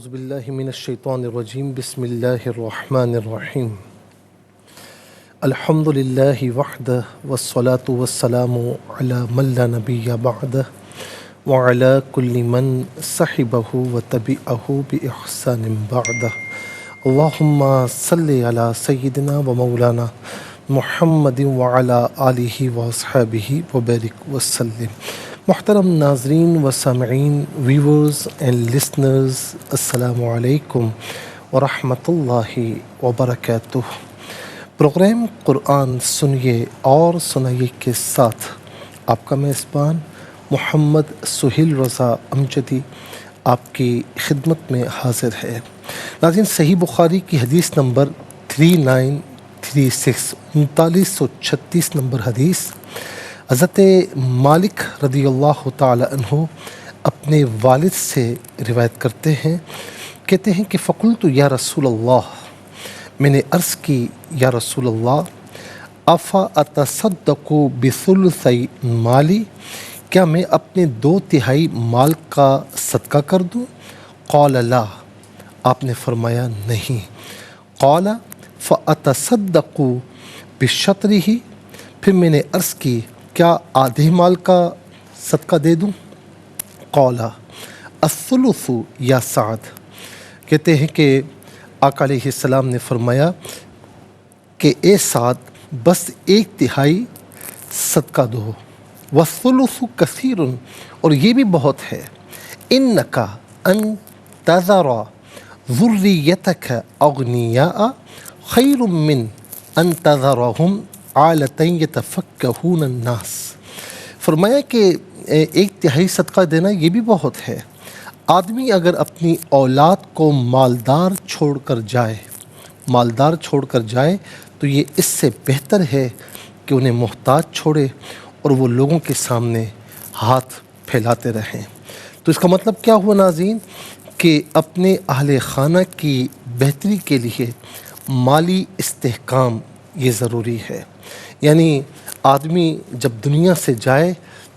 اعوذ باللہ من الشیطان الرجیم بسم اللہ الرحمن الرحیم الحمد للہ وحدہ والصلاة والسلام علی من لا نبی بعدہ وعلی کل من صحبہ وتبعہ بإحسان بعدہ اللہم صلی علی سیدنا و مولانا محمد وعلی آلہ واصحابہ وبارک وسلم۔ محترم ناظرین و سامعین، ویورز اینڈ لسنرز، السلام علیکم ورحمۃ اللہ وبرکاتہ۔ پروگرام قرآن سنیے اور سنائیے کے ساتھ آپ کا میزبان محمد سہیل رضا امجدی آپ کی خدمت میں حاضر ہے۔ ناظرین، صحیح بخاری کی حدیث نمبر 3936 3936 نمبر حدیث، حضرت مالک رضی اللہ تعالی عنہ اپنے والد سے روایت کرتے ہیں، کہتے ہیں کہ فقلت یا رسول اللہ، میں نے عرض کی یا رسول اللہ، افا اتصدق بثلثی مالی، کیا میں اپنے 2/3 مال کا صدقہ کر دوں؟ قال لا، آپ نے فرمایا نہیں۔ قال فاتصدق بشطرہ، پھر میں نے عرض کی کیا آدھے مال کا صدقہ دے دوں؟ قال الثلث یا سعد، کہتے ہیں کہ آقا علیہ السلام نے فرمایا کہ اے سعد، بس 1/3 صدقہ دو، والثلث کثیر، اور یہ بھی بہت ہے، انک ان تذر ذریتک اغنیاء خیر من ان تذرہم عالتین یتفکہون الناس۔ فرمایا کہ 1/3 صدقہ دینا یہ بھی بہت ہے۔ آدمی اگر اپنی اولاد کو مالدار چھوڑ کر جائے تو یہ اس سے بہتر ہے کہ انہیں محتاج چھوڑے اور وہ لوگوں کے سامنے ہاتھ پھیلاتے رہیں۔ تو اس کا مطلب کیا ہوا ناظرین، کہ اپنے اہل خانہ کی بہتری کے لیے مالی استحکام یہ ضروری ہے۔ یعنی آدمی جب دنیا سے جائے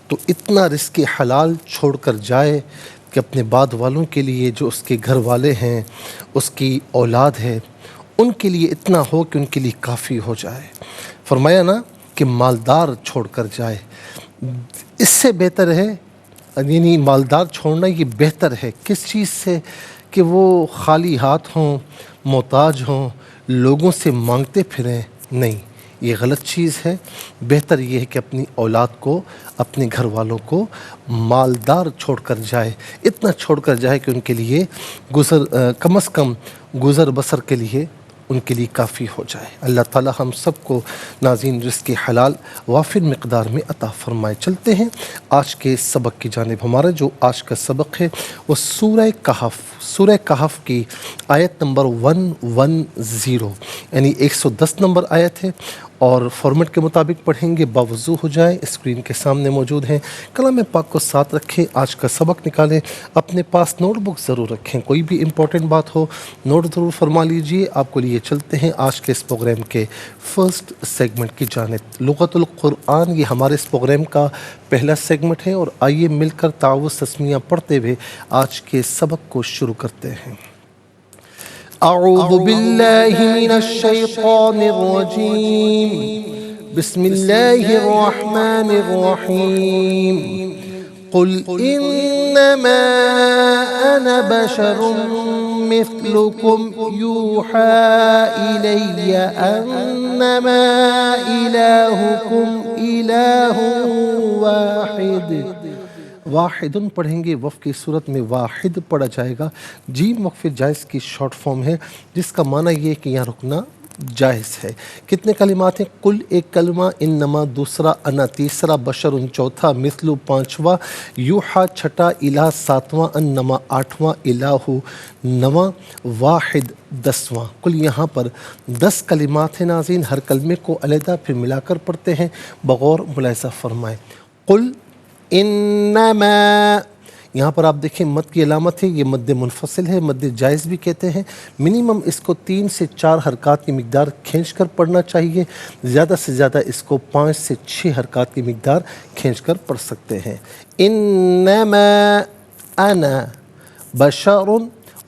تو اتنا رزق حلال چھوڑ کر جائے کہ اپنے بعد والوں کے لیے، جو اس کے گھر والے ہیں، اس کی اولاد ہے، ان کے لیے اتنا ہو کہ ان کے لیے کافی ہو جائے۔ فرمایا نا کہ مالدار چھوڑ کر جائے، اس سے بہتر ہے، یعنی مالدار چھوڑنا یہ بہتر ہے کس چیز سے، کہ وہ خالی ہاتھ ہوں، محتاج ہوں، لوگوں سے مانگتے پھریں، نہیں، یہ غلط چیز ہے۔ بہتر یہ ہے کہ اپنی اولاد کو، اپنے گھر والوں کو مالدار چھوڑ کر جائے، اتنا چھوڑ کر جائے کہ ان کے لیے کم از کم گزر بسر کے لیے ان کے لیے کافی ہو جائے۔ اللہ تعالی ہم سب کو ناظرین رزق حلال وافر مقدار میں عطا فرمائے۔ چلتے ہیں آج کے سبق کی جانب۔ ہمارا جو آج کا سبق ہے وہ سورہ کہف کی آیت نمبر 110، یعنی 110 نمبر آیت ہے، اور فارمیٹ کے مطابق پڑھیں گے، باوضو ہو جائے، اسکرین کے سامنے موجود ہیں۔ کلام پاک کو ساتھ رکھیں، آج کا سبق نکالیں، اپنے پاس نوٹ بک ضرور رکھیں، کوئی بھی امپورٹنٹ بات ہو نوٹ ضرور فرما لیجئے۔ آپ کو لیے چلتے ہیں آج کے اس پروگرام کے فرسٹ سیگمنٹ کی جانب۔ لغت القرآن، یہ ہمارے اس پروگرام کا پہلا سیگمنٹ ہے، اور آئیے مل کر تعوذ تسمیہ پڑھتے ہوئے آج کے سبق کو شروع کرتے ہیں۔ اعوذ باللہ من الشیطان الرجیم، بسم اللہ الرحمن الرحیم۔ قل انما انا بشر مثلکم یوحی الی انما الہکم الہ واحد پڑھیں گے، وقف کی صورت میں واحد پڑھا جائے گا۔ جیم وقف جائز کی شارٹ فارم ہے، جس کا معنی یہ ہے کہ یہاں رکنا جائز ہے۔ کتنے کلمات ہیں؟ قل ایک کلمہ، انما دوسرا، انا تیسرا، بشر چوتھا، مثل پانچواں، یوحا چھٹا، الہ ساتواں، انما آٹھواں، الہ نواں، واحد 10واں۔ کل یہاں پر 10 کلمات ہیں ناظرین، ہر کلمے کو علیحدہ پھر ملا کر پڑھتے ہیں، بغور ملاحظہ فرمائیں۔ قل انما، یہاں پر آپ دیکھیں مد کی علامت ہے، یہ مد منفصل ہے، مد جائز بھی کہتے ہیں۔ منیمم اس کو 3 سے 4 حرکات کی مقدار کھینچ کر پڑھنا چاہیے، زیادہ سے زیادہ اس کو 5 سے 6 حرکات کی مقدار کھینچ کر پڑھ سکتے ہیں۔ انما انا بشر،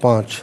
5।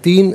3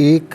1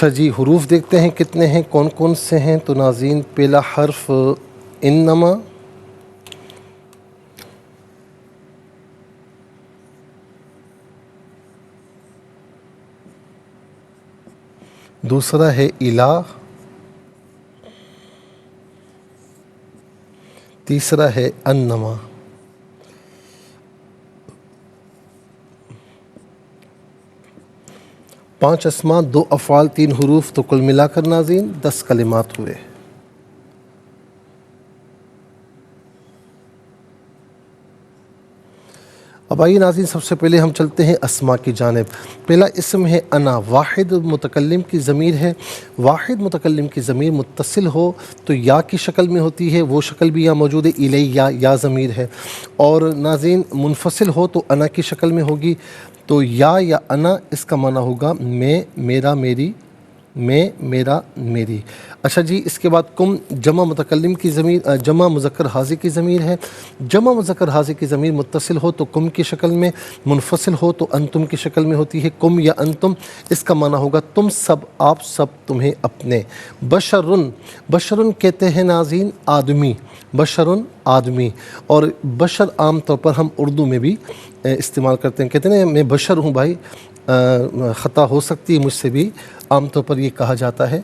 اچھا جی، حروف دیکھتے ہیں کتنے ہیں، کون کون سے ہیں. تو ناظرین پہلا حرف انما، دوسرا ہے الہ، تیسرا ہے انما. پانچ اسماء، دو افعال، تین حروف، تو کل ملا کر ناظرین 10 کلمات ہوئے. اب آئیے ناظرین، سب سے پہلے ہم چلتے ہیں اسماء کی جانب. پہلا اسم ہے انا. واحد متکلم کی ضمیر ہے. واحد متکلم کی ضمیر متصل ہو تو یا کی شکل میں ہوتی ہے، وہ شکل بھی یہاں موجود ہے، الیہ یا ضمیر ہے. اور ناظرین منفصل ہو تو انا کی شکل میں ہوگی. تو یا انا اس کا معنی ہوگا میں، میرا، میری، میں، میرا، میری. اچھا جی، اس کے بعد کم جمع متکلم کی ضمیر، جمع مذکر حاضر کی ضمیر ہے. جمع مذکر حاضر کی ضمیر متصل ہو تو کم کی شکل میں، منفصل ہو تو انتم کی شکل میں ہوتی ہے. کم یا انتم اس کا معنی ہوگا تم سب، آپ سب، تمہیں، اپنے. بشرن، بشرن کہتے ہیں ناظرین آدمی، بشرن آدمی. اور بشر عام طور پر ہم اردو میں بھی استعمال کرتے ہیں. کہتے ہیں نا میں بشر ہوں بھائی، خطا ہو سکتی ہے مجھ سے بھی، عام طور پر یہ کہا جاتا ہے.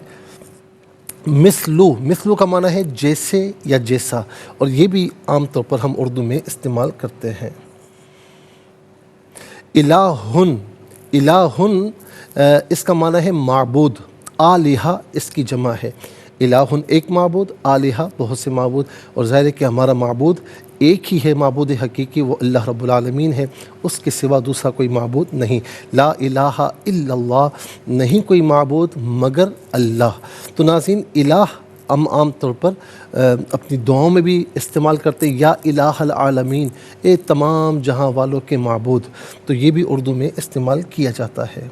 مثلو، مثلو کا معنی ہے جیسے یا جیسا، اور یہ بھی عام طور پر ہم اردو میں استعمال کرتے ہیں. الہن، الہن اس کا معنی ہے معبود. آلہہ اس کی جمع ہے. الہن ایک معبود، آلہہ بہت سے معبود. اور ظاہر ہے کہ ہمارا معبود ایک ہی ہے، معبود حقیقی وہ اللہ رب العالمین ہے، اس کے سوا دوسرا کوئی معبود نہیں. لا الہ الا اللہ، نہیں کوئی معبود مگر اللہ. تو ناظرین الہ ہم عام طور پر اپنی دعاؤں میں بھی استعمال کرتے ہیں، یا الہ العالمین، اے تمام جہاں والوں کے معبود. تو یہ بھی اردو میں استعمال کیا جاتا ہے.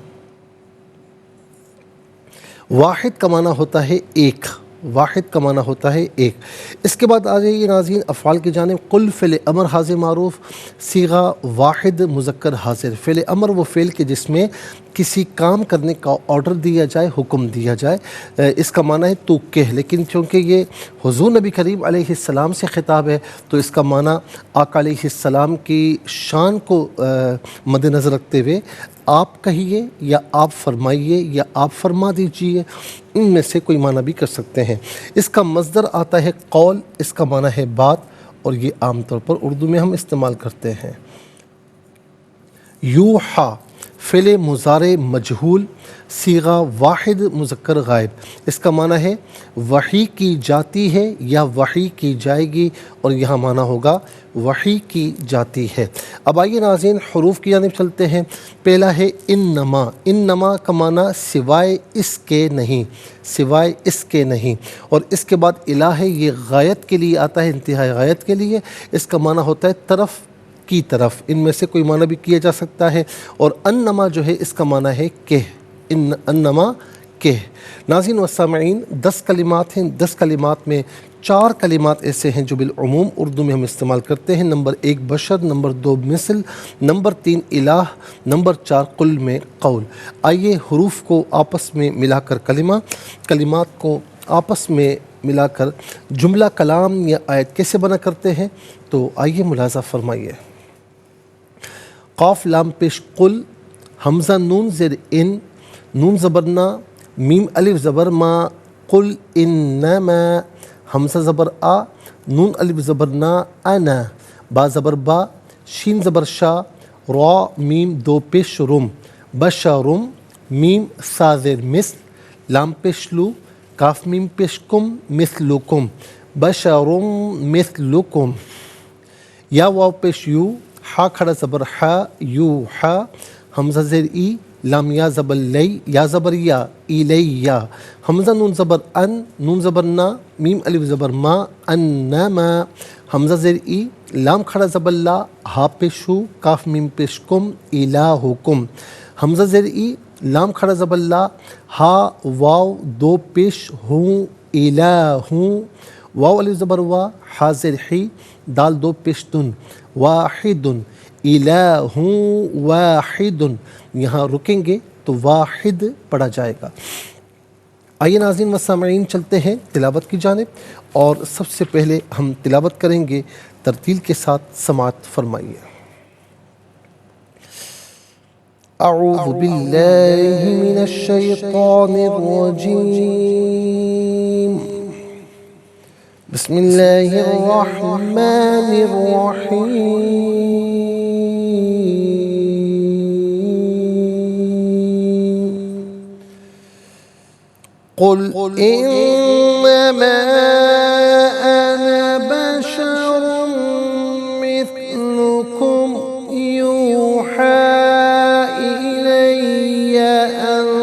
واحد کا معنی ہوتا ہے ایک، واحد کا معنی ہوتا ہے ایک. اس کے بعد آ جائیے ناظرین افعال کی جانب. قل فعل امر حاضر معروف، صیغہ واحد مذکر حاضر. فعل امر وہ فعل کے جس میں کسی کام کرنے کا آرڈر دیا جائے، حکم دیا جائے. اس کا معنی ہے تو کہہ، لیکن چونکہ یہ حضور نبی کریم علیہ السلام سے خطاب ہے تو اس کا معنی آقا علیہ السلام کی شان کو مد نظر رکھتے ہوئے آپ کہیے یا آپ فرمائیے یا آپ فرما دیجیے، ان میں سے کوئی معنی بھی کر سکتے ہیں. اس کا مصدر آتا ہے قول، اس کا معنی ہے بات، اور یہ عام طور پر اردو میں ہم استعمال کرتے ہیں. یوحا فعل مضارع مجہول، صیغہ واحد مذکر غائب. اس کا معنی ہے وحی کی جاتی ہے یا وحی کی جائے گی، اور یہاں معنی ہوگا وحی کی جاتی ہے. اب آئیے ناظرین حروف کی جانب چلتے ہیں. پہلا ہے انما. انما کا معنی سوائے اس کے نہیں، سوائے اس کے نہیں. اور اس کے بعد الہ ہے، یہ غایت کے لیے آتا ہے، انتہائی غایت کے لیے. اس کا معنی ہوتا ہے طرف کی طرف، ان میں سے کوئی معنی بھی کیا جا سکتا ہے. اور انما جو ہے اس کا معنی ہے کہ، انما کہ. ناظرین و سامعین 10 کلمات ہیں. 10 کلمات میں 4 کلمات ایسے ہیں جو بالعموم اردو میں ہم استعمال کرتے ہیں. نمبر 1 بشر، نمبر 2 مثل، نمبر 3 الہ، نمبر 4 قل میں قول. آئیے حروف کو آپس میں ملا کر کلمہ، کلمات کو آپس میں ملا کر جملہ کلام یا آیت کیسے بنا کرتے ہیں، تو آئیے ملاحظہ فرمائیے. قاف لام پیش قل، حمزہ نون زیر ان، نون زبر نا، میم الف زبر ما، قل انما، حمزہ زبر آ، نون الف زبر نا، انا، با زبر با، شین زبر شا، را میم دو پیش رم، بشرم، میم سا زیر مثل، لام پیش لو، کاف میم پیش کم، مثلکم، بشرم مثلکم. یا واو پیش یو، ہا کھڑا زبر ہا، یو ہا، حمزہ زیر ای، لام یا زبر لی، یا زبر یا، ایلیا، حمزہ نون زبر ان، نون زبر نا، میم الف زبر ما، انما، حمزہ زیر ای، لام کھڑا زبر لا، ہا پیش ہو، کاف میم پیش کم، الہکم، حمزہ زیر ای، لام کھڑا زبر لا، ہا واو دو پیش ہوں، الہوں، واو الف زبر وا، ہا زیر حی، دال دو پیش دن، واحد، الہ واحد. یہاں رکیں گے تو واحد پڑھا جائے گا. آئیے ناظرین و سامعین چلتے ہیں تلاوت کی جانب، اور سب سے پہلے ہم تلاوت کریں گے، ترتیل کے ساتھ سماعت فرمائیے۔ اعوذ باللہ من الشیطان الرجیم، بسم اللہ الرحمن الرحیم، قل انما انا بشر مثلكم يوحى الي انما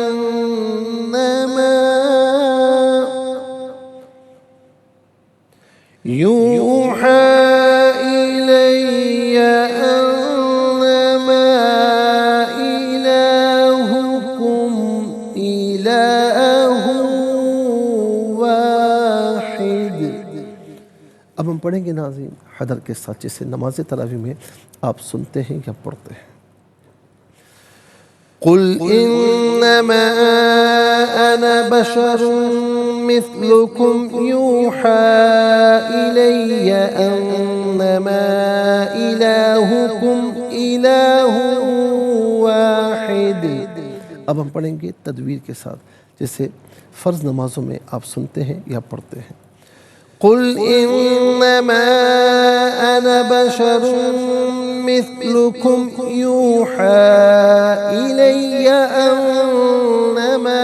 إلهكم إله واحد۔ اب ہم پڑھیں گے ناظرین حدر کے ساتھ، جسے نماز تراویح میں آپ سنتے ہیں یا پڑھتے ہیں۔ قل انما انا بشر مثلكم يوحى الي انما الهكم اله واحد۔ اب ہم پڑھیں گے تدویر کے ساتھ، جیسے فرض نمازوں میں آپ سنتے ہیں یا پڑھتے ہیں۔ قل انما انا بشر مثلكم يوحى الي انما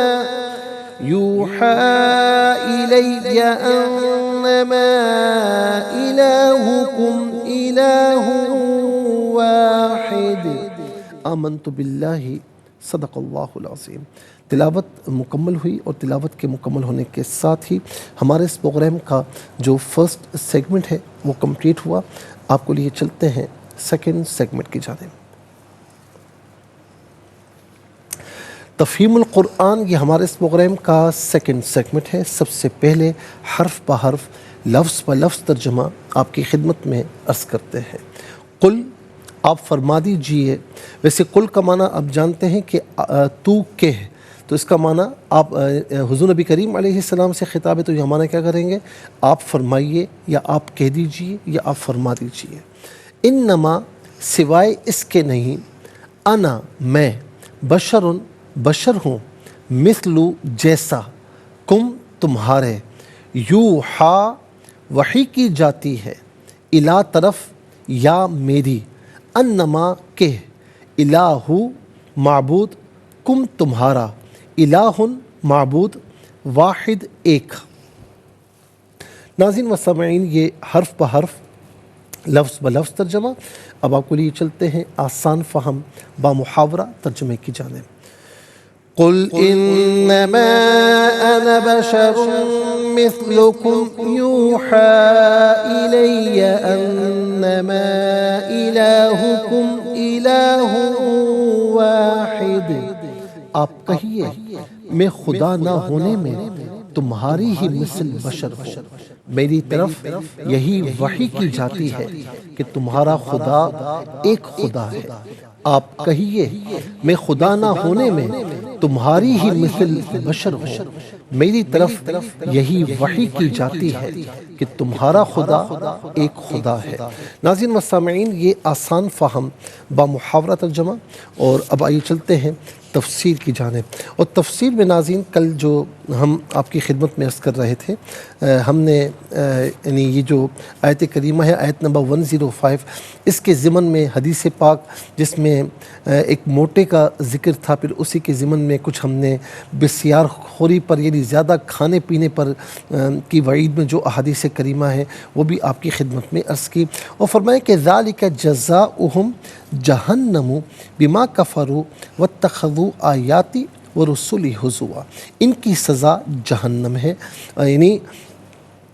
إلهكم إله واحد آمنت باللہ صدق اللہ العظیم۔ تلاوت مکمل ہوئی، اور تلاوت کے مکمل ہونے کے ساتھ ہی ہمارے اس پروگرام کا جو فرسٹ سیگمنٹ ہے وہ کمپلیٹ ہوا۔ آپ کو لیے چلتے ہیں سیکنڈ سیگمنٹ کی جانب۔ تفہیم القرآن، یہ ہمارے اس پروگرام کا سیکنڈ سیگمنٹ ہے۔ سب سے پہلے حرف بحرف، لفظ بلفظ ترجمہ آپ کی خدمت میں عرض کرتے ہیں۔ قل، آپ فرما دیجئے۔ ویسے قل کا معنی آپ جانتے ہیں کہ تو کہہ، تو اس کا معنی آپ حضور نبی کریم علیہ السلام سے خطاب ہے، تو یہ معنی کیا کریں گے؟ آپ فرمائیے، یا آپ کہہ دیجئے، یا آپ فرما دیجئے۔ انما، سوائے اس کے نہیں، انا، میں، بشرن، بشر ہوں، مثلو، جیسا، کم، تمہارے، یوحا، وحی کی جاتی ہے، الا، طرف، یا میری، انما، کہ، الہ، معبود، کم، تمہارا، الہ، معبود، واحد، ایک۔ ناظرین و سامعین، یہ حرف بحرف لفظ بلفظ ترجمہ۔ اب آپ کو لیے چلتے ہیں آسان فہم با محاورہ ترجمے کی جانب۔ قل انما انا بشر مثلكم يوحى الي انما الهكم اله واحد۔ آپ کہیے، میں خدا نہ ہونے میں تمہاری ہی مثل بشر ہوں، میری طرف یہی وحی کی جاتی ہے کہ تمہارا خدا ایک خدا ہے۔ آپ کہیے، میں خدا نہ ہونے میں تمہاری ہی مثل بشر ہوں، میری طرف یہی وحی کی جاتی ہے کہ تمہارا خدا ایک خدا ہے۔ ناظرین و سامعین، یہ آسان فہم با محاورہ ترجمہ۔ اور اب آئیے چلتے ہیں تفسیر کی جانب۔ اور تفسیر میں ناظرین، کل جو ہم آپ کی خدمت میں عرض کر رہے تھے، ہم نے یعنی یہ جو آیت کریمہ ہے، آیت نمبر 105، اس کے ضمن میں حدیث پاک جس میں ایک موٹے کا ذکر تھا، پھر اسی کے ضمن میں کچھ ہم نے بسیار خوری پر، یعنی زیادہ کھانے پینے پر کی وعید میں جو احادیث کریمہ ہے وہ بھی آپ کی خدمت میں عرض کی، اور فرمایا کہ ذالک جزاؤہم جہنم بما کفروا واتخذوا آیاتی ورسلی ہزوا، ان کی سزا جہنم ہے، یعنی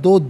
2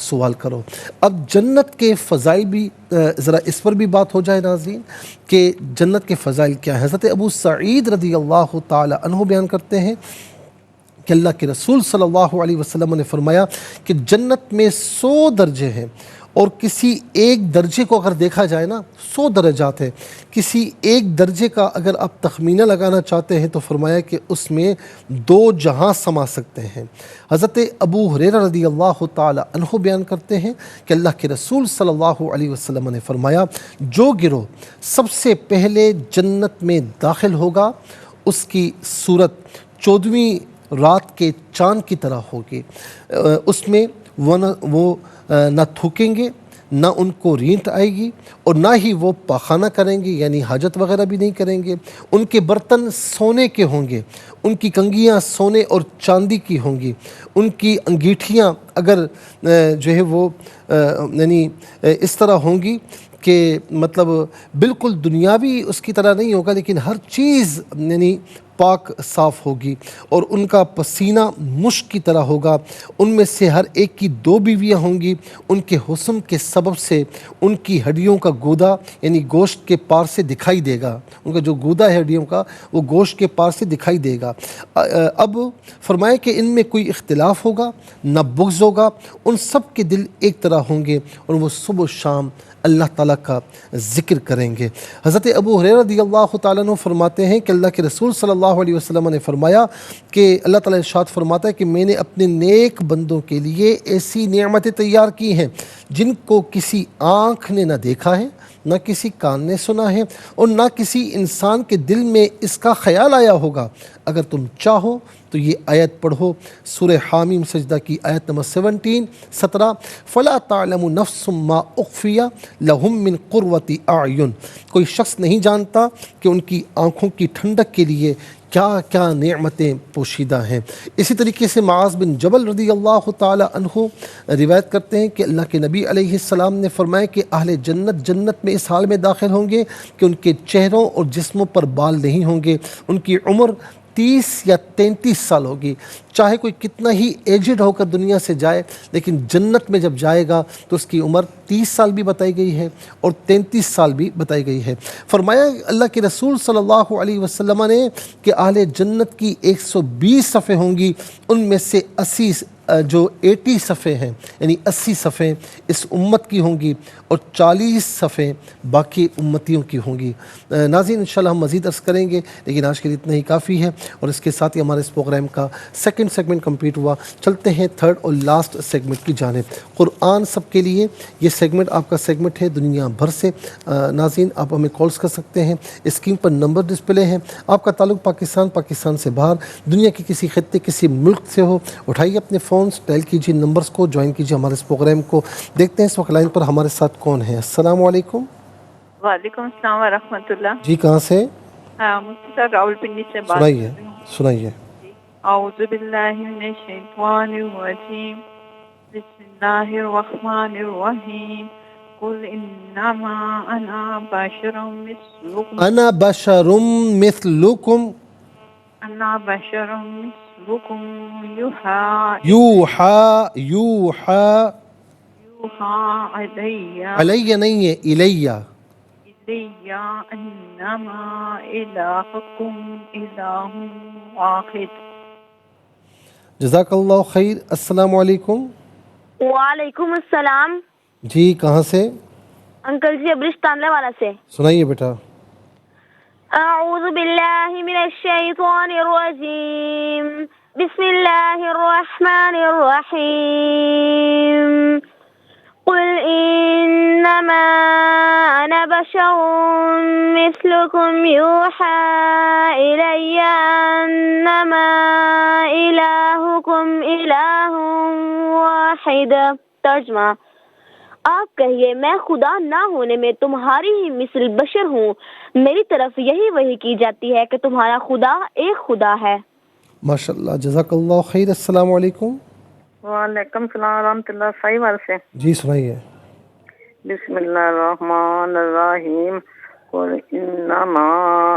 سوال کرو۔ اب جنت کے فضائل بھی ذرا اس پر بھی بات ہو جائے ناظرین کہ جنت کے فضائل کیا ہیں۔ حضرت ابو سعید رضی اللہ تعالی عنہ بیان کرتے ہیں کہ اللہ کے رسول صلی اللہ علیہ وسلم نے فرمایا کہ جنت میں 100 درجے ہیں، اور کسی ایک درجے کو اگر دیکھا جائے نا 100 درجات ہیں، کسی ایک درجے کا اگر آپ تخمینہ لگانا چاہتے ہیں تو فرمایا کہ اس میں 2 جہاں سما سکتے ہیں۔ حضرت ابو ہریرہ رضی اللہ تعالی عنہ بیان کرتے ہیں کہ اللہ کے رسول صلی اللہ علیہ وسلم نے فرمایا جو گروہ سب سے پہلے جنت میں داخل ہوگا اس کی صورت 14ویں رات کے چاند کی طرح ہوگی، اس میں وہ نہ تھوکیں گے، نہ ان کو رینٹ آئے گی، اور نہ ہی وہ پاخانہ کریں گے، یعنی حاجت وغیرہ بھی نہیں کریں گے۔ ان کے برتن سونے کے ہوں گے، ان کی کنگھیاں سونے اور چاندی کی ہوں گی، ان کی انگیٹھیاں اگر جو ہے وہ یعنی اس طرح ہوں گی کہ مطلب بالکل دنیاوی اس کی طرح نہیں ہوگا، لیکن ہر چیز یعنی پاک صاف ہوگی، اور ان کا پسینہ مشک کی طرح ہوگا۔ ان میں سے ہر ایک کی 2 بیویاں ہوں گی، ان کے حسن کے سبب سے ان کی ہڈیوں کا گودا یعنی گوشت کے پار سے دکھائی دے گا، ان کا جو گودا ہے ہڈیوں کا وہ گوشت کے پار سے دکھائی دے گا۔ اب فرمائے کہ ان میں کوئی اختلاف ہوگا نہ بغض ہوگا، ان سب کے دل ایک طرح ہوں گے، اور وہ صبح و شام اللہ تعالیٰ کا ذکر کریں گے۔ حضرت ابو ہریرہ رضی اللہ تعالیٰ عنہ فرماتے ہیں کہ اللہ کے رسول صلی اللہ علیہ وسلم نے فرمایا کہ اللہ تعالیٰ ارشاد فرماتا ہے کہ میں نے اپنے نیک بندوں کے لیے ایسی نعمتیں تیار کی ہیں جن کو کسی آنکھ نے نہ دیکھا ہے، نہ کسی کان نے سنا ہے، اور نہ کسی انسان کے دل میں اس کا خیال آیا ہوگا۔ اگر تم چاہو تو یہ آیت پڑھو، سورہ حامیم سجدہ کی آیت نمبر 17 فلا تعلم نفس ما اخفی لہم من قرۃ اعین۔ کوئی شخص نہیں جانتا کہ ان کی آنکھوں کی ٹھنڈک کے لیے کیا کیا نعمتیں پوشیدہ ہیں۔ اسی طریقے سے معاذ بن جبل رضی اللہ تعالی عنہ روایت کرتے ہیں کہ اللہ کے نبی علیہ السلام نے فرمایا کہ اہل جنت جنت میں اس حال میں داخل ہوں گے کہ ان کے چہروں اور جسموں پر بال نہیں ہوں گے، ان کی عمر 30 یا 33 سال ہوگی۔ چاہے کوئی کتنا ہی ایجڈ ہو کر دنیا سے جائے، لیکن جنت میں جب جائے گا تو اس کی عمر 30 سال بھی بتائی گئی ہے اور 33 سال بھی بتائی گئی ہے۔ فرمایا اللہ کے رسول صلی اللہ علیہ وسلم نے کہ اہل جنت کی 120 صفیں ہوں گی، ان میں سے 80 صفیں ہیں یعنی 80 صفیں اس امت کی ہوں گی، اور 40 صفیں باقی امتیوں کی ہوں گی۔ ناظرین انشاءاللہ ہم مزید عرض کریں گے، لیکن آج کے لیے اتنا ہی کافی ہے، اور اس کے ساتھ ہی ہمارے اس پروگرام کا سیکنڈ سیگمنٹ کمپلیٹ ہوا۔ چلتے ہیں تھرڈ اور لاسٹ سیگمنٹ کی جانب، قرآن سب کے لیے۔ یہ سیگمنٹ آپ کا سیگمنٹ ہے دنیا بھر سے۔ ناظرین آپ ہمیں کالز کر سکتے ہیں، اسکرین پر نمبر ڈسپلے ہیں۔ آپ کا تعلق پاکستان سے باہر، دنیا کے کسی خطے کسی ملک سے ہو، اٹھائیے اپنے فونز، ڈائل کیجیے نمبرز کو، جوائن کیجیے ہمارے اس پروگرام کو۔ دیکھتے ہیں اس وقت لائن پر ہمارے ساتھ کون ہے۔ السلام علیکم۔ وعلیکم السلام ورحمۃ اللہ۔ جی کہاں سے؟ مفتی صاحب راول پنڈی سے بات کر رہی ہوں۔ سنائیے۔ اعوذ باللہ من الشیطان الرجیم، بسم اللہ الرحمن الرحیم، قل انما انا بشر مثلکم انا بشر مثلکم یوحا علیہ نہیں ہے الیہ، انما الہکم الہ واحد۔ جزاک اللہ خیر۔ السلام علیکم۔ وعلیکم السلام۔ جی کہاں سے؟ انکل جی ابرش تانلے والا سے۔ سنائیے بیٹا۔ اعوذ باللہ من الشیطان الرجیم، بسم اللہ الرحمن الرحیم، قل انما انا بشر مثلکم یوحا الی انما الہکم الہ واحد۔ ترجمہ، آپ کہیے میں خدا نہ ہونے میں تمہاری ہی مثل بشر ہوں، میری طرف یہی وحی کی جاتی ہے کہ تمہارا خدا ایک خدا ہے۔ ماشاءاللہ، جزاک اللہ خیر۔ السلام علیکم۔ وعلیکم السلام ورحمۃ اللہ۔ صحیح بات سے جی سنائیے۔ بسم اللہ الرحمن الرحیم، قل انما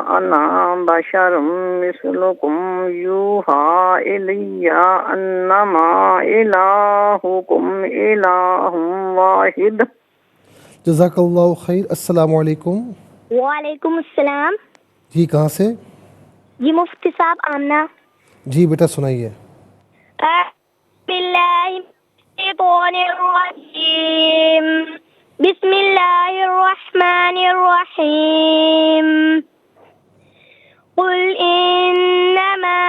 أنا بشر مثلكم يوحى إلي أنما إلهكم إله واحد. جزاک اللہ خیر. السلام علیکم. وعلیکم السلام. جی کہاں سے؟ جی مفتی صاحب آمنہ. جی بیٹا سنائیے. الشیطان الرجیم بسم اللہ الرحمن الرحیم قل انما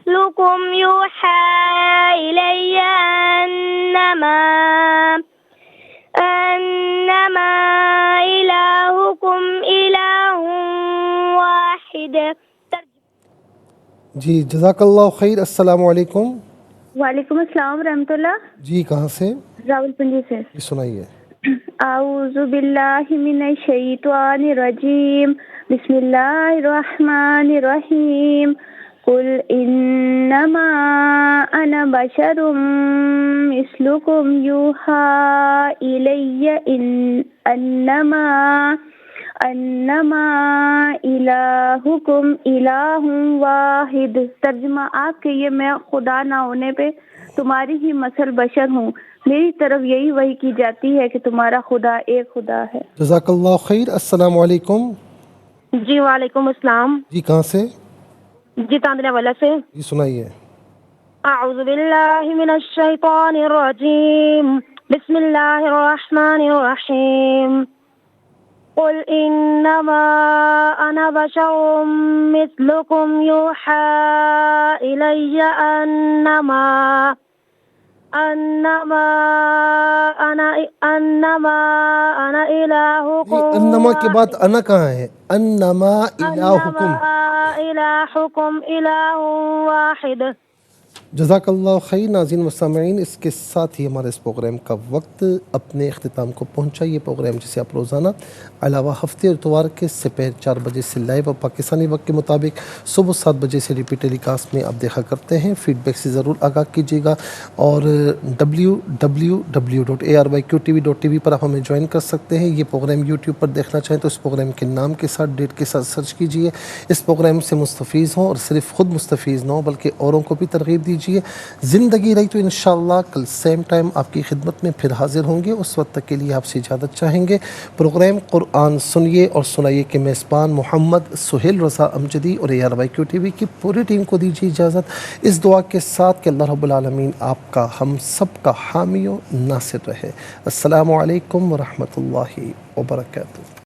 لکم یوحی الی انما الہکم الہ واحد. جی جزاک اللہ خیر. السلام علیکم. وعلیکم السلام ورحمۃ اللہ. جی کہاں سے؟ راولپنڈی سے. جی سنائیے. اعوذ باللہ من الشیطان الرجیم بسم اللہ الرحمن الرحیم قل انما انا بشر مثلکم یوحی الی انما الہکم الہ واحد. ترجمہ آپ کہیے میں خدا نہ ہونے پہ تمہاری ہی مثل بشر ہوں. میری طرف یہی وحی کی جاتی ہے کہ تمہارا خدا ایک خدا ہے. جزاک اللہ خیر. السلام علیکم. جی وعلیکم السلام. جی کہاں سے؟ جی تاندلہ والا سے. جی سنائیے. اعوذ باللہ من الشیطان الرجیم بسم اللہ الرحمن الرحیم قل انما انا بشر مثلکم یوحی الی انما انا الہکم. انما کے بعد انا کہاں ہے؟ انما الہکم. الہکم الہ واحد. جزاک اللہ خیر. ناظرین و سامعین، اس کے ساتھ ہی ہمارے اس پروگرام کا وقت اپنے اختتام کو پہنچا. یہ پروگرام جسے آپ روزانہ علاوہ ہفتے اور اتوار کے سپہر 4 بجے سے لائیو اور پاکستانی وقت کے مطابق صبح 7 بجے سے ریپیٹ ٹیلی کاسٹ میں آپ دیکھا کرتے ہیں. فیڈ بیک سے ضرور آگاہ کیجیے گا اور www.arbyqtv.tv پر آپ ہمیں جوائن کر سکتے ہیں. یہ پروگرام یوٹیوب پر دیکھنا چاہیں تو اس پروگرام کے نام کے ساتھ ڈیٹ کے ساتھ سرچ کیجیے. اس پروگرام سے مستفیض ہوں اور صرف خود مستفیض نہ ہوں بلکہ اوروں کو بھی ترغیب دیجیے. زندگی رہی تو انشاءاللہ کل سیم ٹائم آپ کی خدمت میں پھر حاضر ہوں گے. اس وقت تک کے لیے آپ سے اجازت چاہیں گے. پروگرام قرآن سنیے اور سنائیے کے میزبان محمد سہیل رضا امجدی اور ARYQ-TV کی پوری ٹیم کو دیجیے اجازت اس دعا کے ساتھ کہ اللہ رب العالمین آپ کا ہم سب کا حامی و ناصر رہے. السلام علیکم ورحمۃ اللہ وبرکاتہ.